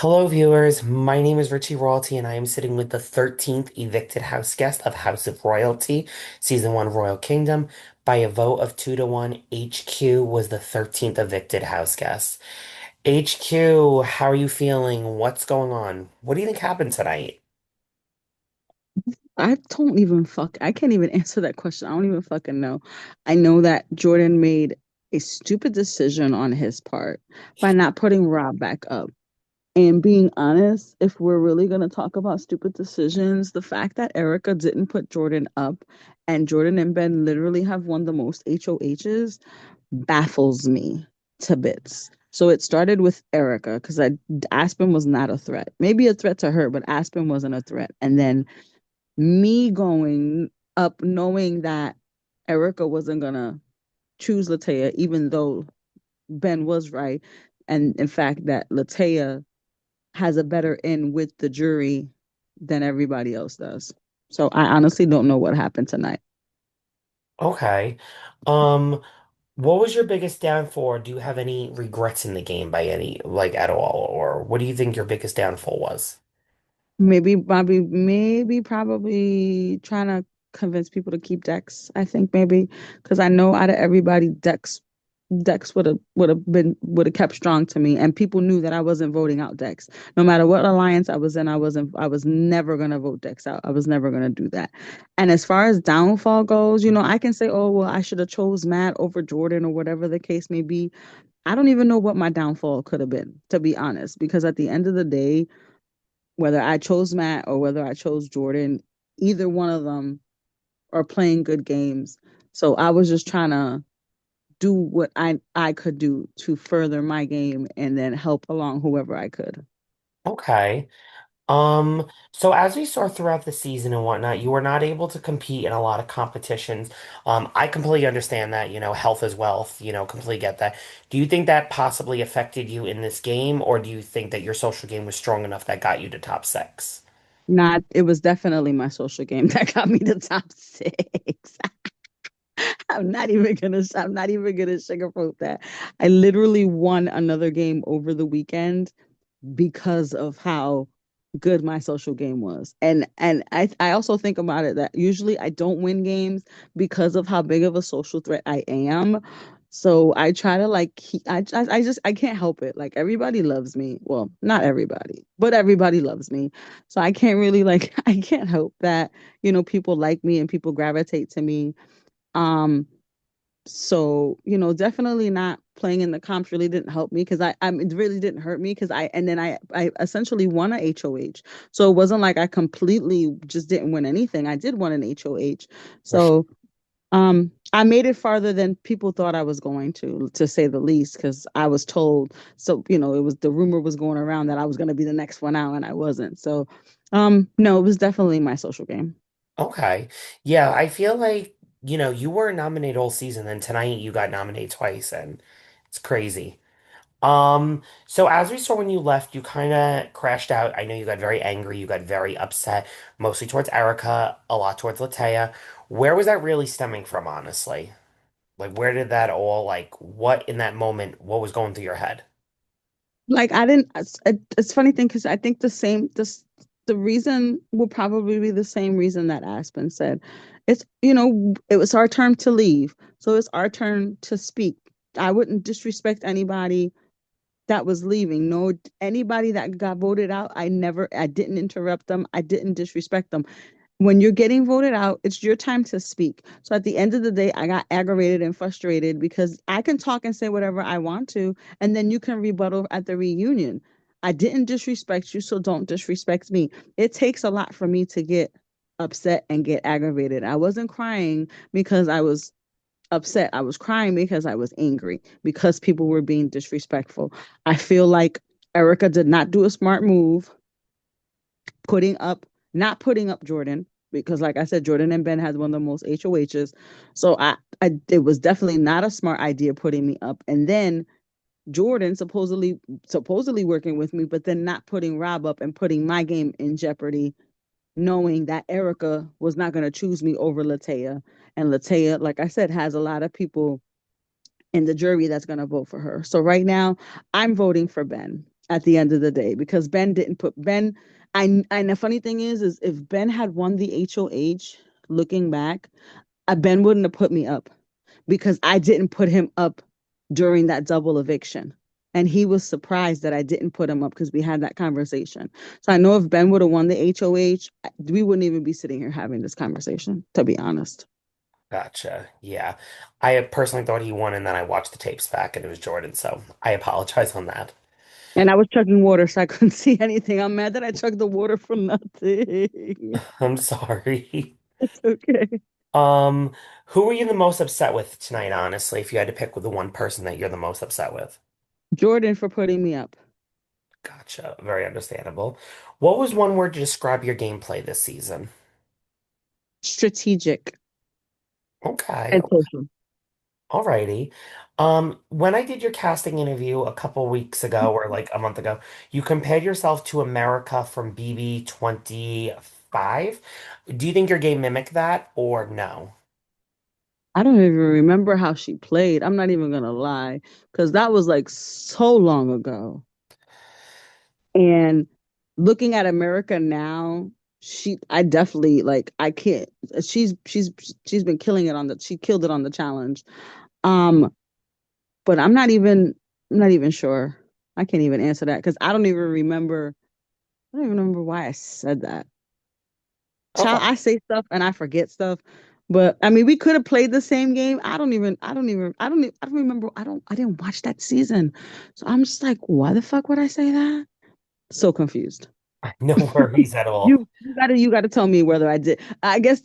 Hello, viewers. My name is Richie Royalty, and I am sitting with the 13th evicted house guest of House of Royalty, Season 1 Royal Kingdom. By a vote of 2 to 1, HQ was the 13th evicted house guest. HQ, how are you feeling? What's going on? What do you think happened tonight? I can't even answer that question. I don't even fucking know. I know that Jordan made a stupid decision on his part by not putting Rob back up. And being honest, if we're really going to talk about stupid decisions, the fact that Erica didn't put Jordan up and Jordan and Ben literally have won the most HOHs baffles me to bits. So it started with Erica because Aspen was not a threat. Maybe a threat to her, but Aspen wasn't a threat. And then me going up knowing that Erica wasn't gonna choose Latea, even though Ben was right. And in fact, that Latea has a better in with the jury than everybody else does. So I honestly don't know what happened tonight. Okay. Um, what was your biggest downfall? Do you have any regrets in the game by any, like, at all? Or what do you think your biggest downfall was? Probably trying to convince people to keep Dex. I think maybe because I know out of everybody, Dex would have kept strong to me, and people knew that I wasn't voting out Dex. No matter what alliance I was in, I was never gonna vote Dex out. I was never gonna do that. And as far as downfall goes, I can say, oh well, I should have chose Matt over Jordan or whatever the case may be. I don't even know what my downfall could have been, to be honest, because at the end of the day, whether I chose Matt or whether I chose Jordan, either one of them are playing good games. So I was just trying to do what I could do to further my game and then help along whoever I could. Okay. So as we saw throughout the season and whatnot, you were not able to compete in a lot of competitions. I completely understand that, health is wealth, completely get that. Do you think that possibly affected you in this game, or do you think that your social game was strong enough that got you to top six? Not it was definitely my social game that got me the top six. I'm not even gonna sugarcoat that. I literally won another game over the weekend because of how good my social game was. And I also think about it that usually I don't win games because of how big of a social threat I am. So I try to like I can't help it. Like everybody loves me. Well, not everybody, but everybody loves me. So I can't really like I can't help that, people like me and people gravitate to me. Um so, definitely not playing in the comps really didn't help me because it really didn't hurt me because I essentially won a HOH. So it wasn't like I completely just didn't win anything. I did win an HOH. For sure. So, I made it farther than people thought I was going to say the least, because I was told. So, it was the rumor was going around that I was going to be the next one out, and I wasn't. So, no, it was definitely my social game. Okay. Yeah, I feel like, you were nominated all season, and tonight you got nominated twice, and it's crazy. So as we saw when you left, you kind of crashed out. I know you got very angry, you got very upset, mostly towards Erica, a lot towards Latea. Where was that really stemming from, honestly? Like, where did that all, like, what in that moment, what was going through your head? Like I didn't. It's funny thing because I think the reason will probably be the same reason that Aspen said. It was our turn to leave, so it's our turn to speak. I wouldn't disrespect anybody that was leaving. No, anybody that got voted out, I didn't interrupt them. I didn't disrespect them. When you're getting voted out, it's your time to speak. So at the end of the day, I got aggravated and frustrated because I can talk and say whatever I want to, and then you can rebuttal at the reunion. I didn't disrespect you, so don't disrespect me. It takes a lot for me to get upset and get aggravated. I wasn't crying because I was upset. I was crying because I was angry because people were being disrespectful. I feel like Erica did not do a smart move putting up, not putting up Jordan, because like I said, Jordan and Ben had one of the most HOHs. So it was definitely not a smart idea putting me up. And then Jordan supposedly working with me, but then not putting Rob up and putting my game in jeopardy, knowing that Erica was not going to choose me over Latea. And Latea, like I said, has a lot of people in the jury that's going to vote for her. So right now, I'm voting for Ben. at the end of the day because Ben didn't put Ben. And the funny thing is if Ben had won the HOH, looking back, Ben wouldn't have put me up because I didn't put him up during that double eviction. And he was surprised that I didn't put him up because we had that conversation. So I know if Ben would have won the HOH, we wouldn't even be sitting here having this conversation, to be honest. Gotcha. Yeah. I personally thought he won, and then I watched the tapes back and it was Jordan, so I apologize on that. And I was chugging water, so I couldn't see anything. I'm mad that I chugged the water for nothing. I'm sorry. It's okay. Um, who were you the most upset with tonight, honestly, if you had to pick with the one person that you're the most upset with? Jordan for putting me up. Gotcha. Very understandable. What was one word to describe your gameplay this season? Strategic Okay. and social. Alrighty. When I did your casting interview a couple weeks ago or like a month ago, you compared yourself to America from BB 25. Do you think your game mimicked that or no? I don't even remember how she played. I'm not even gonna lie, because that was like so long ago. And looking at America now, I definitely like, I can't. She's been killing it on the. She killed it on the challenge. Um, but I'm not even sure. I can't even answer that because I don't even remember. I don't even remember why I said that. Okay. Child, I say stuff and I forget stuff. But I mean, we could have played the same game. I don't remember. I didn't watch that season. So I'm just like, why the fuck would I say that? So confused. No worries at all. You gotta tell me whether I did. I guess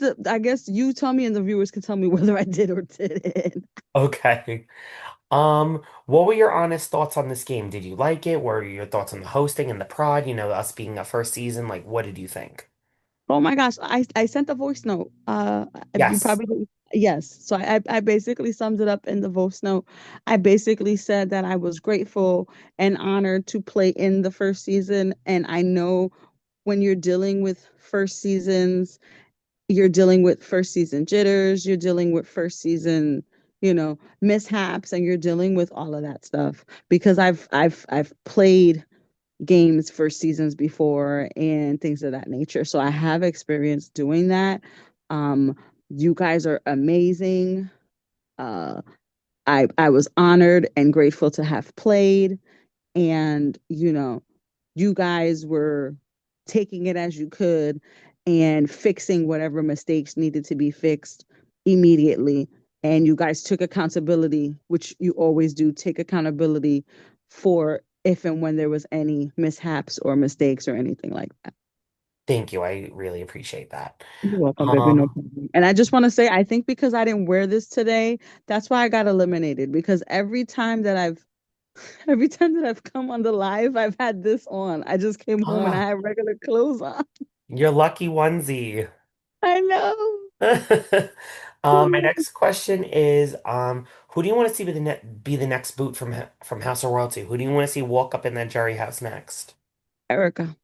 you tell me and the viewers can tell me whether I did or didn't. Okay. What were your honest thoughts on this game? Did you like it? What were your thoughts on the hosting and the prod? You know, us being a first season, like what did you think? Oh my gosh, I sent a voice note. You Yes. probably yes. So I basically summed it up in the voice note. I basically said that I was grateful and honored to play in the first season, and I know when you're dealing with first seasons, you're dealing with first season jitters, you're dealing with first season, mishaps, and you're dealing with all of that stuff because I've played games for seasons before and things of that nature. So I have experience doing that. Um, you guys are amazing. Uh, I was honored and grateful to have played, and you guys were taking it as you could and fixing whatever mistakes needed to be fixed immediately. And you guys took accountability, which you always do, take accountability for if and when there was any mishaps or mistakes or anything like that. Thank you. I really appreciate that. You're welcome, baby. No Um, problem. And I just want to say, I think because I didn't wear this today, that's why I got eliminated. Because every time that I've come on the live, I've had this on. I just came home and I ah, had regular clothes on. your lucky onesie. I know. My next question is, who do you want to see be the next boot from House of Royalty? Who do you want to see walk up in that Jerry house next? Erica.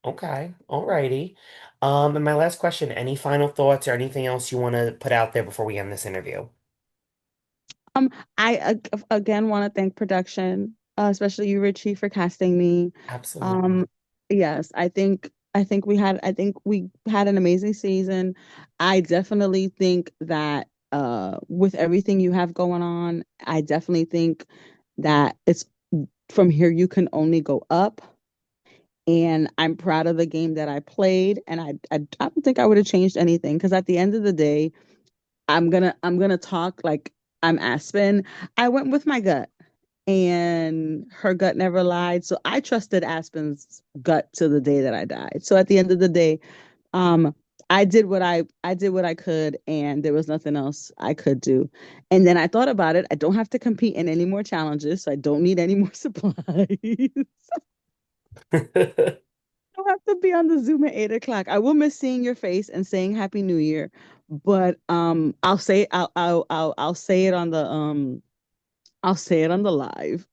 Okay, alrighty. And my last question, any final thoughts or anything else you want to put out there before we end this interview? Um, again want to thank production, especially you, Richie, for casting me. Absolutely. Um, yes, I think we had an amazing season. I definitely think that with everything you have going on, I definitely think that it's from here you can only go up. And I'm proud of the game that I played, and I don't think I would have changed anything because at the end of the day, I'm gonna talk like I'm Aspen. I went with my gut and her gut never lied. So I trusted Aspen's gut to the day that I died. So at the end of the day, um, I did what I could and there was nothing else I could do. And then I thought about it. I don't have to compete in any more challenges, so I don't need any more supplies. I don't have to be on the Zoom at 8 o'clock. I will miss seeing your face and saying Happy New Year, but I'll say it on the I'll say it on the live.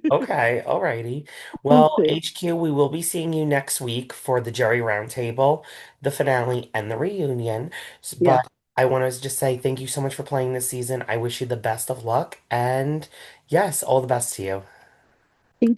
Okay, alrighty. Well, Okay. HQ, we will be seeing you next week for the Jerry Roundtable, the finale, and the reunion. Yeah. But I want to just say thank you so much for playing this season. I wish you the best of luck, and yes, all the best to you.